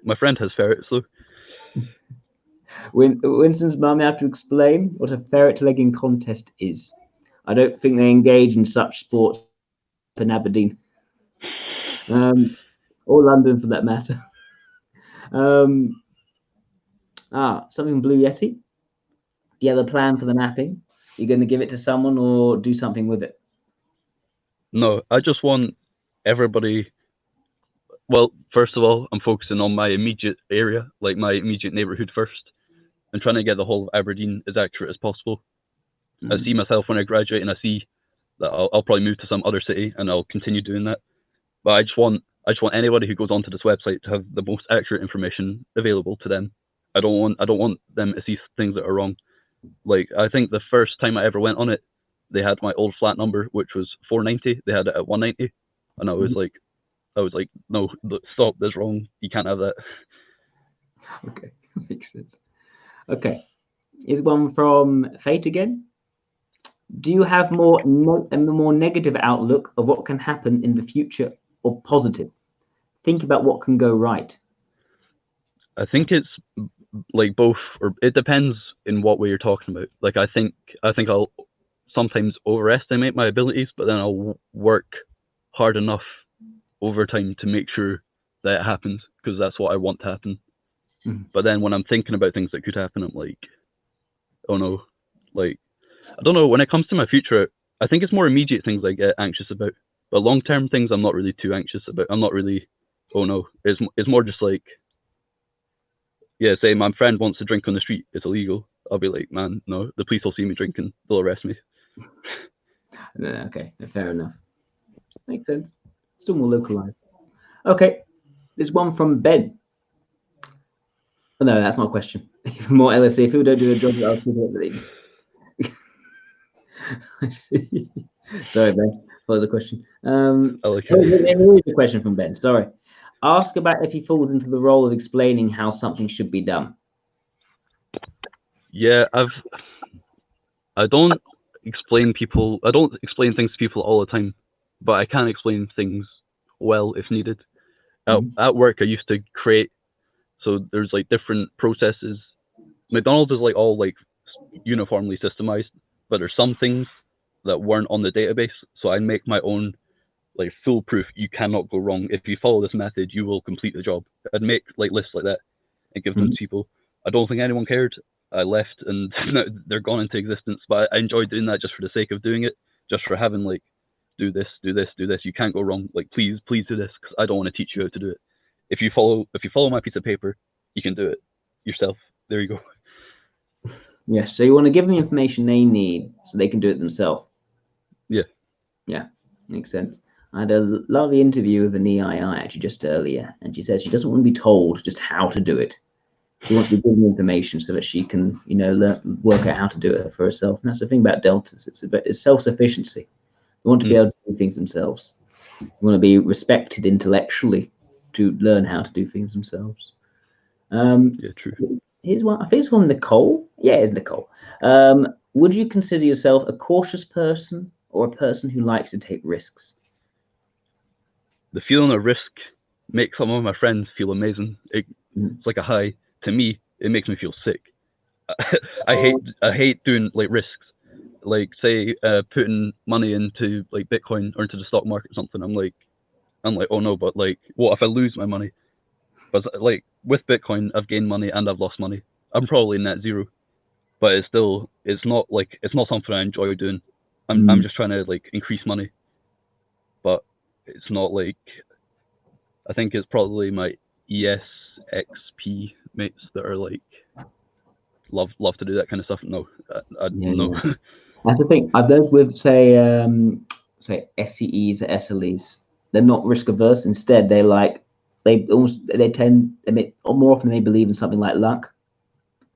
My friend has ferrets, though. Winston's mum have to explain what a ferret legging contest is. I don't think they engage in such sports in Aberdeen. Or London for that matter. Something Blue Yeti. Do you have a plan for the napping? You're going to give it to someone or do something with it? No, I just want everybody. Well, first of all, I'm focusing on my immediate area, like my immediate neighborhood first, and trying to get the whole of Aberdeen as accurate as possible. I see myself when I graduate, and I see that I'll probably move to some other city, and I'll continue doing that. But I just want anybody who goes onto this website to have the most accurate information available to them. I don't want them to see things that are wrong. Like, I think the first time I ever went on it, they had my old flat number, which was 490. They had it at 190, and I was like, no, stop, that's wrong. You can't have that. Okay, makes sense. Okay, here's one from Fayt again. Do you have a more negative outlook of what can happen in the future, or positive? Think about what can go right. I think it's like both, or it depends in what way you're talking about. Like, I think I'll sometimes overestimate my abilities, but then I'll work hard enough over time to make sure that it happens, because that's what I want to happen. But then when I'm thinking about things that could happen, I'm like, oh no. Like, I don't know, when it comes to my future, I think it's more immediate things I get anxious about. But long-term things I'm not really too anxious about. I'm not really, oh no. It's more just like, yeah, say my friend wants to drink on the street, it's illegal. I'll be like, man, no, the police will see me drinking, they'll arrest me. Okay, fair enough. Makes sense. Still more localized. Okay, there's one from Ben. Oh, no, that's not a question. More LSE. If people don't do their job, I'll keep it. I see. Sorry, Ben, for the question. Here's a question from Ben. Sorry. Ask about if he falls into the role of explaining how something should be done. Yeah, I don't explain things to people all the time, but I can explain things well if needed. At work, I used to create, so there's like different processes. McDonald's is like all like uniformly systemized, but there's some things that weren't on the database, so I make my own like foolproof. You cannot go wrong if you follow this method. You will complete the job. I'd make like lists like that and give them to people. I don't think anyone cared. I left and they're gone into existence. But I enjoyed doing that just for the sake of doing it, just for having like, do this. You can't go wrong. Like, please do this, because I don't want to teach you how to do it. If you follow my piece of paper, you can do it yourself. There you go. Yeah. So you want to give them the information they need so they can do it themselves. Yeah. Yeah, makes sense. I had a lovely interview with an EII actually just earlier, and she said she doesn't want to be told just how to do it. She wants to be given information so that she can, work out how to do it for herself. And that's the thing about deltas. It's self-sufficiency. They want to be able to do things themselves. They want to be respected intellectually to learn how to do things themselves. Yeah, true. Here's one. I think it's from Nicole. Yeah, it's Nicole. Would you consider yourself a cautious person or a person who likes to take risks? The feeling of risk makes some of my friends feel amazing. It's like a high. To me, it makes me feel sick. I hate doing like risks. Like say putting money into like Bitcoin or into the stock market or something. I'm like, oh no, but like, what if I lose my money? But like with Bitcoin, I've gained money and I've lost money. I'm probably net zero, but it's not something I enjoy doing. I'm just trying to like increase money, but it's not like, I think it's probably my ESXP mates that are like love to do that kind of stuff. No, no. Yeah. That's the thing. I've noticed with say SCEs, SLEs, they're not risk averse. Instead, they more often they believe in something like luck.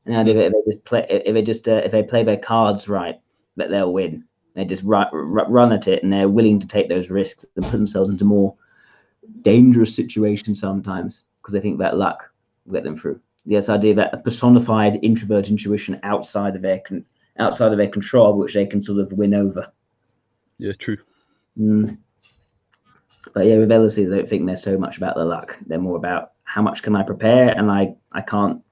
And if they play their cards right, that they'll win. They just run at it, and they're willing to take those risks and put themselves into more dangerous situations sometimes because they think that luck will get them through. This idea that a personified introvert intuition outside of their control, which they can sort of win over. Yeah, true. But yeah, with LSE, I don't think they're so much about the luck. They're more about how much can I prepare, and I can't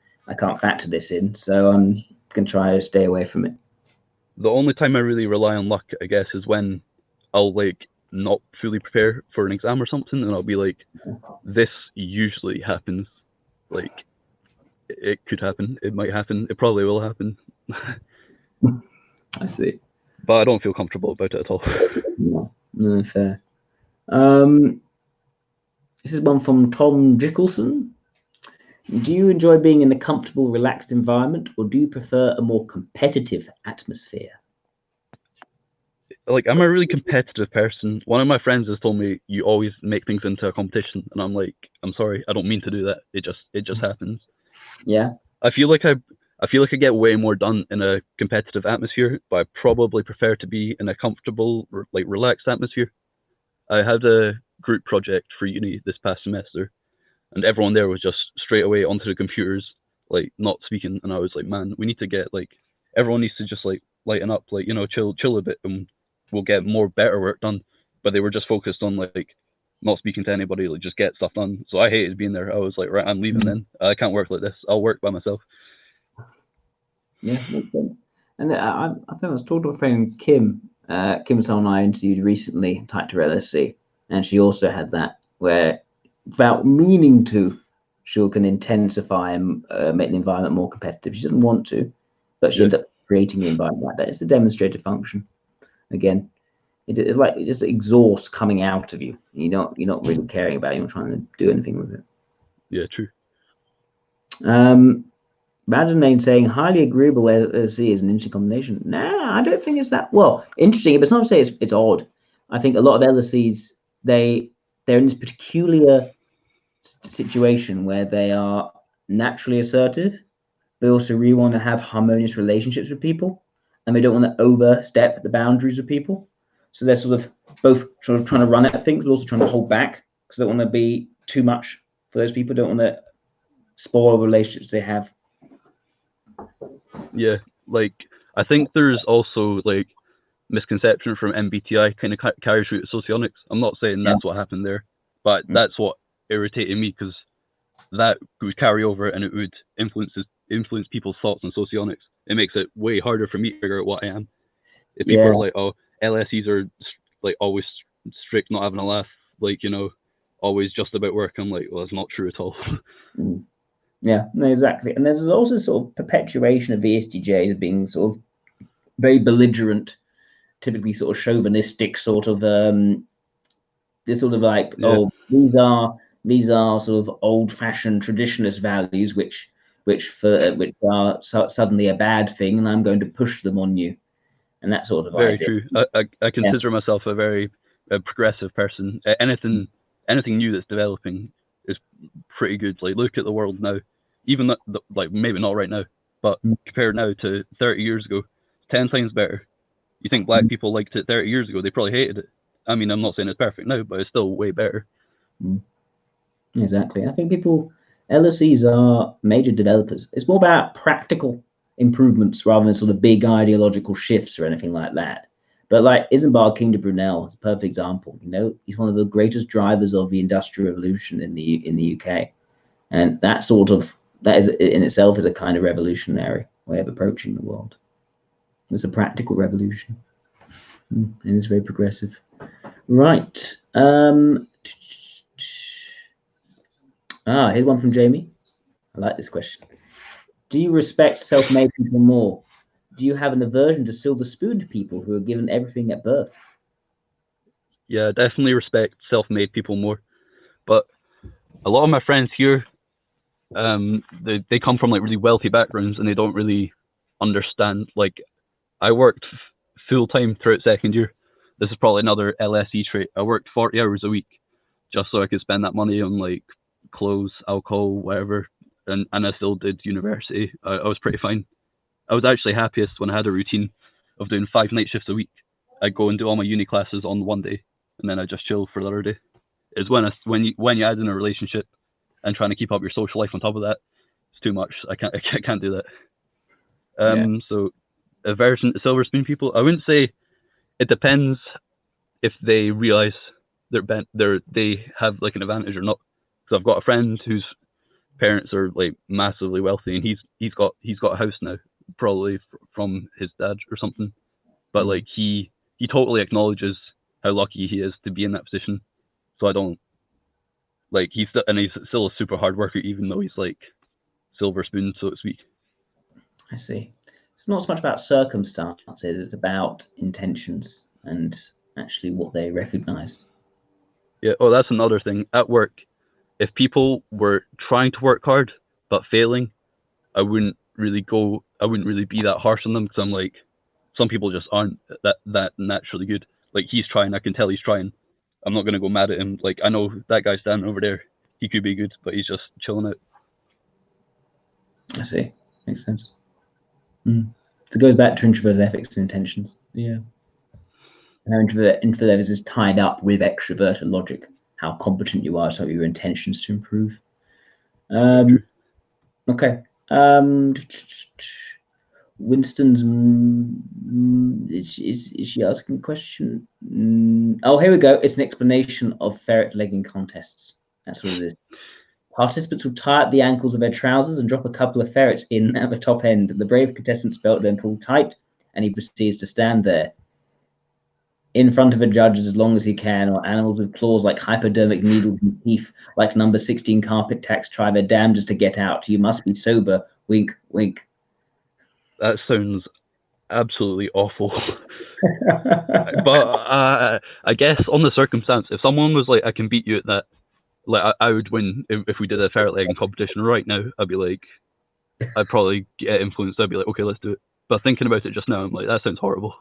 factor this in, so I'm gonna try to stay away from it. The only time I really rely on luck, I guess, is when I'll like not fully prepare for an exam or something, and I'll be like, this usually happens. Like, it could happen, it might happen, it probably will happen. I see. But I don't feel comfortable about it at all. No, fair. This is one from Tom Dickelson. Do you enjoy being in a comfortable, relaxed environment, or do you prefer a more competitive atmosphere? Like, I'm a really competitive person. One of my friends has told me you always make things into a competition, and I'm like, I'm sorry, I don't mean to do that. It just happens. Yeah. I feel like I get way more done in a competitive atmosphere, but I probably prefer to be in a comfortable, like relaxed atmosphere. I had a group project for uni this past semester, and everyone there was just straight away onto the computers, like not speaking. And I was like, man, we need to get like, everyone needs to just like lighten up, like, you know, chill a bit, and we'll get better work done. But they were just focused on like not speaking to anybody, like just get stuff done. So I hated being there. I was like, right, I'm leaving then. I can't work like this. I'll work by myself. Yeah, makes sense. And I think I was talking to a friend, Kim. Kim was someone I interviewed recently, typed to LSC, and she also had that where, without meaning to, she can intensify and make the environment more competitive. She doesn't want to, but she ends up creating the environment like that. It's a demonstrated function. Again, it's like it just exhausts coming out of you. You're not really caring about it. You're not trying to do anything with it. Yeah, true. Madden saying highly agreeable LSE is an interesting combination. Nah, I don't think it's that well interesting. But it's not to say it's odd. I think a lot of LSEs they're in this peculiar situation where they are naturally assertive, but also really want to have harmonious relationships with people, and they don't want to overstep the boundaries of people. So they're sort of both sort of trying to run at things, but also trying to hold back because they don't want to be too much for those people. Don't want to spoil the relationships they have. Yeah, like I think there's also like misconception from MBTI kind of carries through to socionics. I'm not saying that's what happened there, but that's what irritated me, because that would carry over and it would influence people's thoughts on socionics. It makes it way harder for me to figure out what I am. If people are like, oh, LSEs are like always strict, not having a laugh, like, you know, always just about work, I'm like, well, that's not true at all. Yeah, no, exactly. And there's also sort of perpetuation of the ESTJs being sort of very belligerent, typically sort of chauvinistic, sort of this sort of like, oh, these are sort of old-fashioned traditionalist values, which are suddenly a bad thing, and I'm going to push them on you, and that sort of very idea. True. I consider myself a very progressive person. Anything new that's developing is pretty good. Like, look at the world now, even like maybe not right now, but compared now to 30 years ago, 10 times better. You think black people liked it 30 years ago? They probably hated it. I mean, I'm not saying it's perfect now, but it's still way better. Exactly. I think people LSEs are major developers. It's more about practical improvements rather than sort of big ideological shifts or anything like that. But like Isambard King de Brunel is a perfect example. You know, he's one of the greatest drivers of the Industrial Revolution in the UK, and that is in itself is a kind of revolutionary way of approaching the world. It's a practical revolution, and it's very progressive. Right. Here's one from Jamie. I like this question. Do you respect self-made people more? Do you have an aversion to silver-spooned people who are given everything at birth? Yeah, definitely respect self-made people more. But a lot of my friends here, they come from like really wealthy backgrounds and they don't really understand. Like, I worked full-time throughout second year. This is probably another LSE trait. I worked 40 hours a week just so I could spend that money on like clothes, alcohol, whatever. And I still did university. I was pretty fine. I was actually happiest when I had a routine of doing 5 night shifts a week. I'd go and do all my uni classes on one day, and then I just chill for the other day. It's when you add in a relationship and trying to keep up your social life on top of that, it's too much. I can't do that. So aversion to silver spoon people, I wouldn't say. It depends if they realize they have like an advantage or not. Because I've got a friend whose parents are like massively wealthy, and he's got a house now, probably from his dad or something. But like he totally acknowledges how lucky he is to be in that position. So I don't like he's still a super hard worker, even though he's like silver spoon, so to speak. I see. It's not so much about circumstances; it's about intentions and actually what they recognize. Yeah. Oh, that's another thing at work. If people were trying to work hard but failing, I wouldn't really be that harsh on them, because I'm like, some people just aren't that naturally good. Like, he's trying, I can tell he's trying. I'm not gonna go mad at him. Like, I know that guy standing over there, he could be good, but he's just chilling out. I see. Makes sense. So it goes back to introverted ethics and intentions. Yeah. How introverted ethics is tied up with extroverted logic. How competent you are, so your intentions to improve. Okay. Winston's is she asking a question? Oh, here we go. It's an explanation of ferret legging contests. That's what it is. Participants will tie up the ankles of their trousers and drop a couple of ferrets in at the top end. The brave contestant's belt then pulled tight, and he proceeds to stand there in front of the judges as long as he can, or animals with claws like hypodermic needles and teeth like number 16 carpet tacks try their damnedest to get out. You must be sober. Wink, wink. That sounds absolutely awful. But I guess on the circumstance, if someone was like, I can beat you at that, like I would win if we did a ferret legging competition right now. I'd be like, I'd probably get influenced. I'd be like, okay, let's do it. But thinking about it just now, I'm like, that sounds horrible.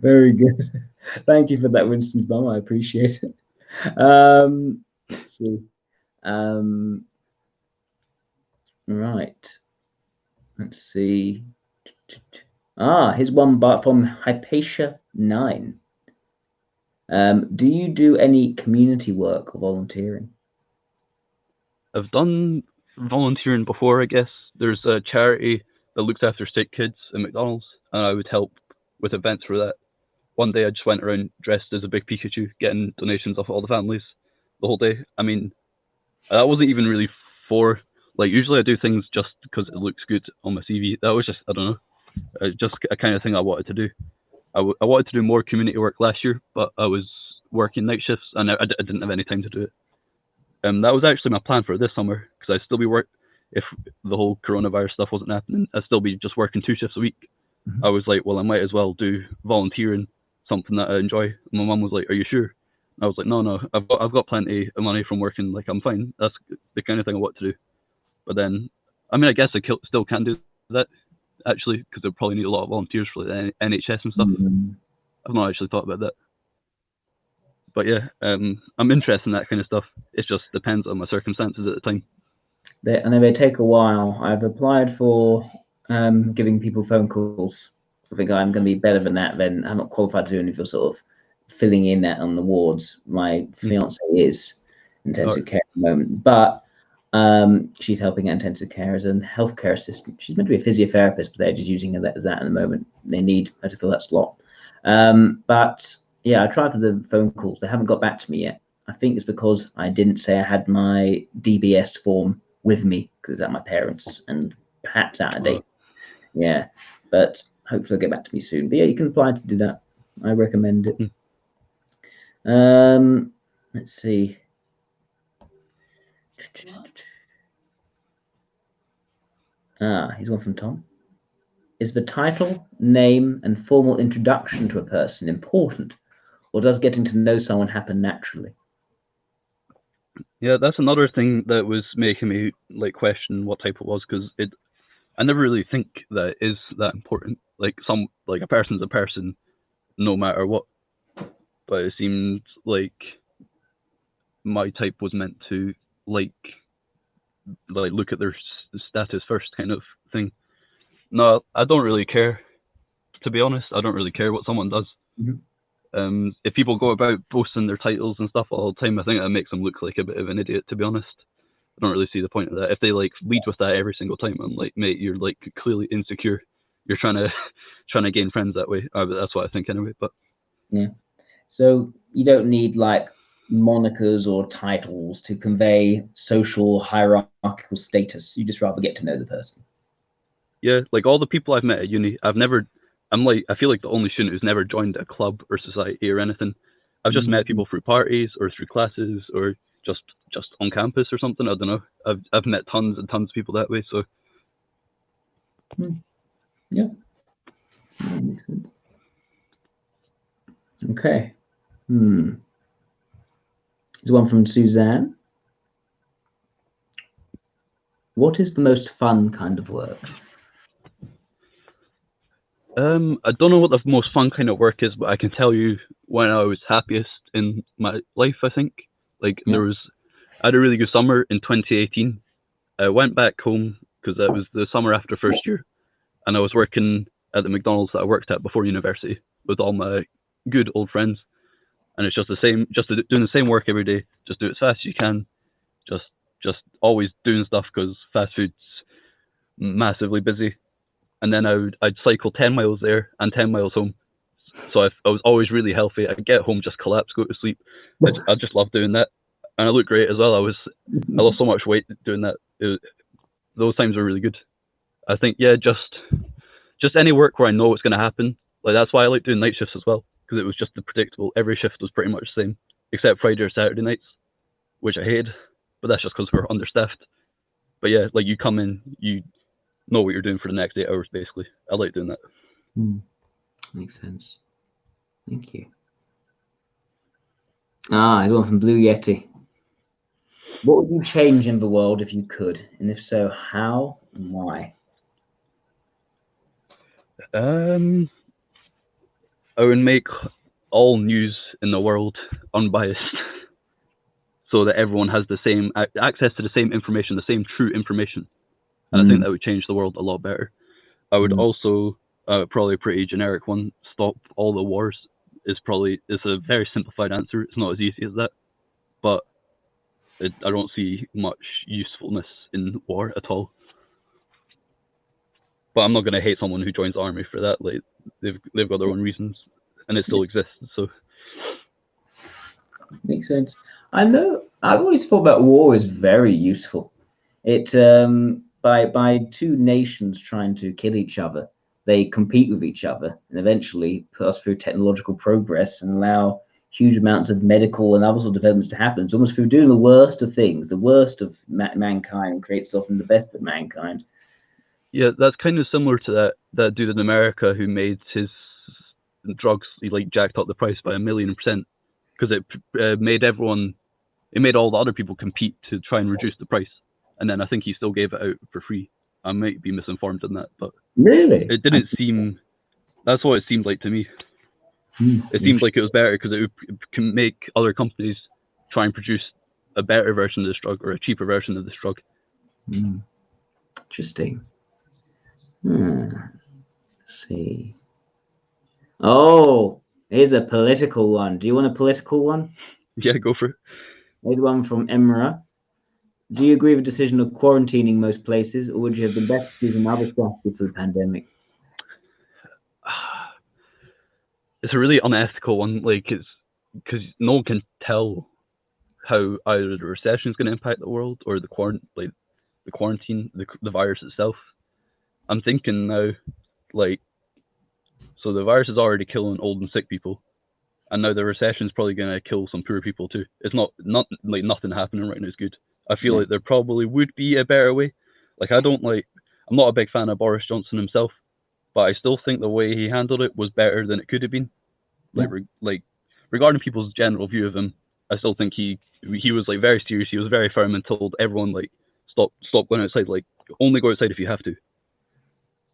Very good. Thank you for that, Winston's mum. I appreciate it. Let's see. Right. Let's see. Here's one from Hypatia 9. Do you do any community work or volunteering? I've done volunteering before, I guess. There's a charity that looks after sick kids at McDonald's, and I would help with events for that. One day I just went around dressed as a big Pikachu, getting donations off all the families the whole day. I mean, that wasn't even really for, like, usually I do things just because it looks good on my CV. That was just, I don't know, just a kind of thing I wanted to do. I wanted to do more community work last year, but I was working night shifts and I didn't have any time to do it. That was actually my plan for this summer, because I'd still be if the whole coronavirus stuff wasn't happening, I'd still be just working 2 shifts a week. I was like, well, I might as well do volunteering, something that I enjoy. And my mum was like, are you sure? I was like, no, I've got plenty of money from working, like, I'm fine. That's the kind of thing I want to do. But then, I mean, I guess I still can do that, actually, because they'll probably need a lot of volunteers for the NHS and stuff. I've not actually thought about that. But yeah, I'm interested in that kind of stuff. It just depends on my circumstances at the time. I know they take a while. I've applied for giving people phone calls. So I think I'm going to be better than that. Then I'm not qualified to do anything for sort of filling in that on the wards. My fiance is. intensive care at the moment, but she's helping at intensive care as a healthcare assistant. She's meant to be a physiotherapist, but they're just using her as that at the moment. They need her to fill that slot. But yeah, I tried for the phone calls. They haven't got back to me yet. I think it's because I didn't say I had my DBS form with me because it's at my parents' and perhaps out of date. Yeah, but hopefully they'll get back to me soon. But yeah, you can apply to do that. I recommend it. Let's see. Here's one from Tom. Is the title, name, and formal introduction to a person important, or does getting to know someone happen naturally? Yeah, that's another thing that was making me like question what type it was, because I never really think that it is that important. Like a person's a person, no matter what. But it seemed like my type was meant to like look at their status first, kind of thing. No, I don't really care. To be honest, I don't really care what someone does. Mm-hmm. If people go about boasting their titles and stuff all the time, I think that makes them look like a bit of an idiot, to be honest. I don't really see the point of that. If they like lead with that every single time, I'm like, mate, you're like clearly insecure. You're trying to gain friends that way. That's what I think anyway. But yeah, so you don't need like monikers or titles to convey social hierarchical status. You just rather get to know the person. Yeah, like all the people I've met at uni, I feel like the only student who's never joined a club or society or anything. I've just met people through parties or through classes or just on campus or something. I don't know. I've met tons and tons of people that way. So yeah, that makes sense. Okay. Here's one from Suzanne. What is the most fun kind of work? I don't know what the most fun kind of work is, but I can tell you when I was happiest in my life, I think. Like I had a really good summer in 2018. I went back home because that was the summer after first year, and I was working at the McDonald's that I worked at before university with all my good old friends. And it's just doing the same work every day. Just do it as fast as you can. Just always doing stuff because fast food's massively busy. And then I'd cycle 10 miles there and 10 miles home. So I was always really healthy. I'd get home, just collapse, go to sleep. I just love doing that. And I looked great as well. I lost so much weight doing that. Those times were really good. I think, yeah, just any work where I know what's going to happen. Like that's why I like doing night shifts as well, because it was just the predictable. Every shift was pretty much the same, except Friday or Saturday nights, which I hated. But that's just because we're understaffed. But yeah, like you come in, you know what you're doing for the next 8 hours, basically. I like doing that. Makes sense. Thank you. Here's one from Blue Yeti. What would you change in the world if you could? And if so, how and why? I would make all news in the world unbiased, so that everyone has the same access to the same information, the same true information. And I think that would change the world a lot better. I would also, probably a pretty generic one, stop all the wars. It's a very simplified answer. It's not as easy as that, but I don't see much usefulness in war at all. But I'm not going to hate someone who joins the army for that. Like they've got their own reasons, and it still exists. So makes sense. I know. I've always thought that war is very useful. It by two nations trying to kill each other, they compete with each other and eventually put us through technological progress and allow huge amounts of medical and other sort of developments to happen. It's almost through doing the worst of things, the worst of mankind creates often the best of mankind. Yeah, that's kind of similar to that dude in America who made his drugs, he like jacked up the price by 1,000,000%, because it made all the other people compete to try and reduce the price. And then I think he still gave it out for free. I might be misinformed on that, but really, it didn't seem. That's what it seemed like to me. It seemed like it was better because it can make other companies try and produce a better version of this drug or a cheaper version of this drug. Interesting. Let's see. Oh, here's a political one. Do you want a political one? Yeah, go for it. Here's one from Emra. Do you agree with the decision of quarantining most places, or would you have been better to use another strategy for the pandemic? It's a really unethical one, like, it's because no one can tell how either the recession is going to impact the world or the quarantine, the virus itself. I'm thinking now, like, so the virus is already killing old and sick people, and now the recession is probably going to kill some poor people too. It's not like nothing happening right now is good. I feel like there probably would be a better way. Like, I'm not a big fan of Boris Johnson himself, but I still think the way he handled it was better than it could have been. Like regarding people's general view of him, I still think he was like very serious. He was very firm and told everyone like stop going outside. Like, only go outside if you have to.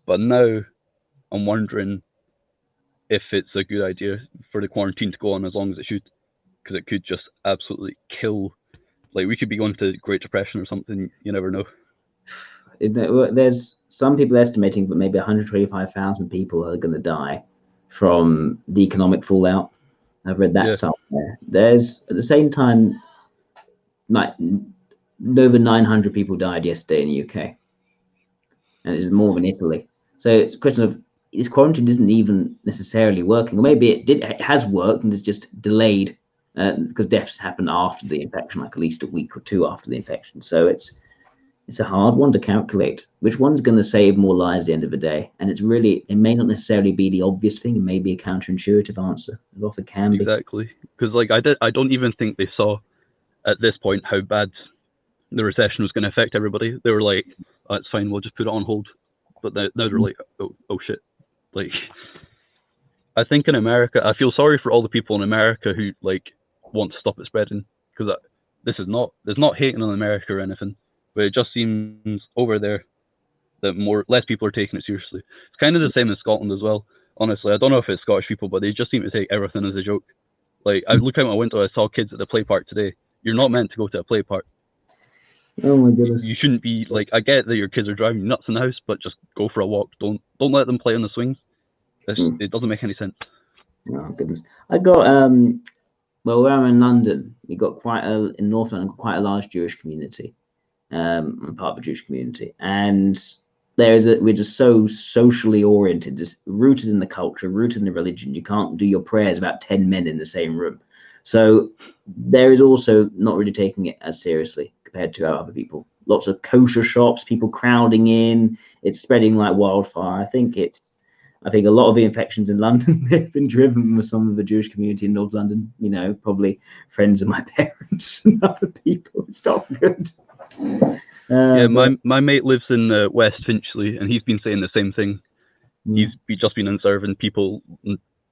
But now I'm wondering if it's a good idea for the quarantine to go on as long as it should, because it could just absolutely kill. Like, we could be going to Great Depression or something. You never know. There's some people estimating that maybe 125,000 people are going to die from the economic fallout. I've read that somewhere. There's at the same time, like over 900 people died yesterday in the UK, and it's more than Italy. So it's a question of this quarantine isn't even necessarily working, or maybe it has worked and it's just delayed because deaths happen after the infection, like at least a week or two after the infection. So it's a hard one to calculate. Which one's going to save more lives at the end of the day? And it may not necessarily be the obvious thing. It may be a counterintuitive answer. It often can be. Exactly. Because like I don't even think they saw at this point how bad the recession was going to affect everybody. They were like, oh, it's fine, we'll just put it on hold. But now they're like, oh shit. Like, I think in America, I feel sorry for all the people in America who like want to stop it spreading, because there's not hating on America or anything, but it just seems over there that less people are taking it seriously. It's kind of the same in Scotland as well. Honestly, I don't know if it's Scottish people, but they just seem to take everything as a joke. Like, I looked out my window, I saw kids at the play park today. You're not meant to go to a play park. Oh my goodness! You shouldn't be like. I get that your kids are driving you nuts in the house, but just go for a walk. Don't let them play on the swings. It doesn't make any sense. Oh goodness! I got well, where I'm in London, we got in North London, quite a large Jewish community. I'm part of a Jewish community, and we're just so socially oriented, just rooted in the culture, rooted in the religion. You can't do your prayers about 10 men in the same room. So there is also not really taking it as seriously compared to other people. Lots of kosher shops, people crowding in. It's spreading like wildfire. I think a lot of the infections in London have been driven by some of the Jewish community in North London. You know, probably friends of my parents and other people. It's not good. Yeah, my mate lives in West Finchley, and he's been saying the same thing. He's just been observing people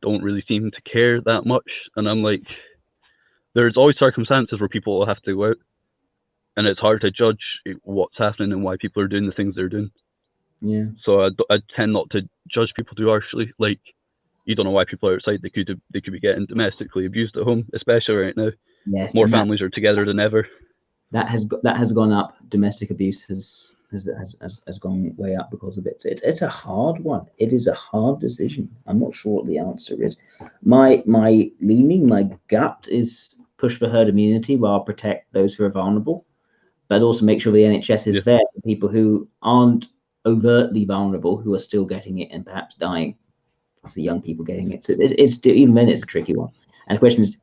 don't really seem to care that much, and I'm like, there's always circumstances where people will have to go out, and it's hard to judge what's happening and why people are doing the things they're doing. Yeah. So I tend not to judge people too harshly. Like, you don't know why people are outside. They could be getting domestically abused at home, especially right now. Yes. More families are together than ever. That has gone up. Domestic abuse has gone way up because of it. It's a hard one. It is a hard decision. I'm not sure what the answer is. My gut is push for herd immunity while protect those who are vulnerable, but also make sure the NHS is there for people who aren't overtly vulnerable, who are still getting it and perhaps dying. It's the young people getting it. So it's still, even then, it's a tricky one. And the question is,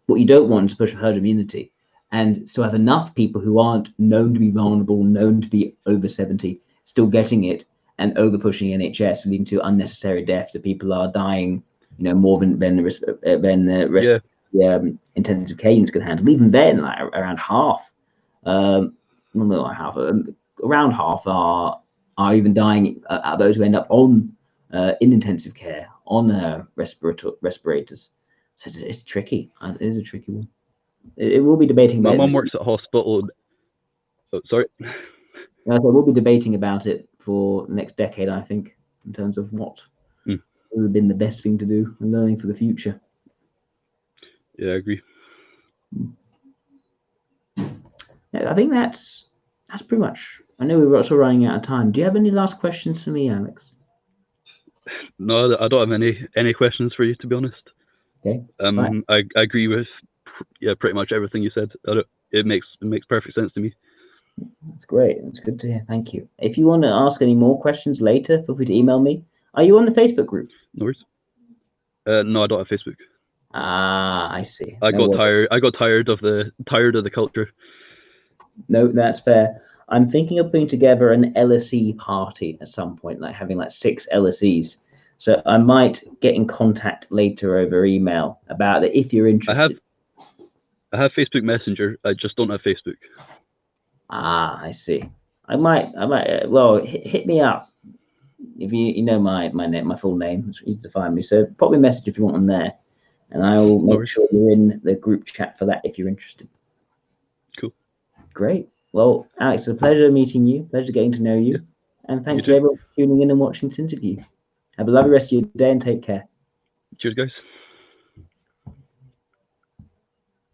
what you don't want is to push for herd immunity and still have enough people who aren't known to be vulnerable, known to be over 70, still getting it, and over pushing NHS, leading to unnecessary deaths. That people are dying, you know, more than the rest of the intensive care units can handle. Even then, like around half, around half are even dying. Those who end up on in intensive care on respirators. So it's tricky. It is a tricky one. It will be debating. My mum works at a hospital. Oh, sorry. So we'll be debating about it for the next decade, I think, in terms of what would have been the best thing to do and learning for the future. Yeah, I agree. Yeah, I think that's pretty much. I know we're also running out of time. Do you have any last questions for me, Alex? No, I don't have any questions for you, to be honest. Okay. I agree with pretty much everything you said. it makes perfect sense to me. That's great. That's good to hear. Thank you. If you want to ask any more questions later, feel free to email me. Are you on the Facebook group? No worries. No, I don't have Facebook. Ah, I see. I got tired of the culture. No, that's fair. I'm thinking of putting together an LSE party at some point, like having like 6 LSEs. So I might get in contact later over email about it if you're interested. I have Facebook Messenger. I just don't have Facebook. Ah, I see. I might. Well, hit me up if you know my name, my full name. It's easy to find me. So pop me a message if you want on there, and I will make sure you're in the group chat for that if you're interested. Cool. Great. Well, Alex, it's a pleasure meeting you. Pleasure getting to know you. Yeah. And thank you everyone for tuning in and watching this interview. Have a lovely rest of your day and take care. Cheers, guys.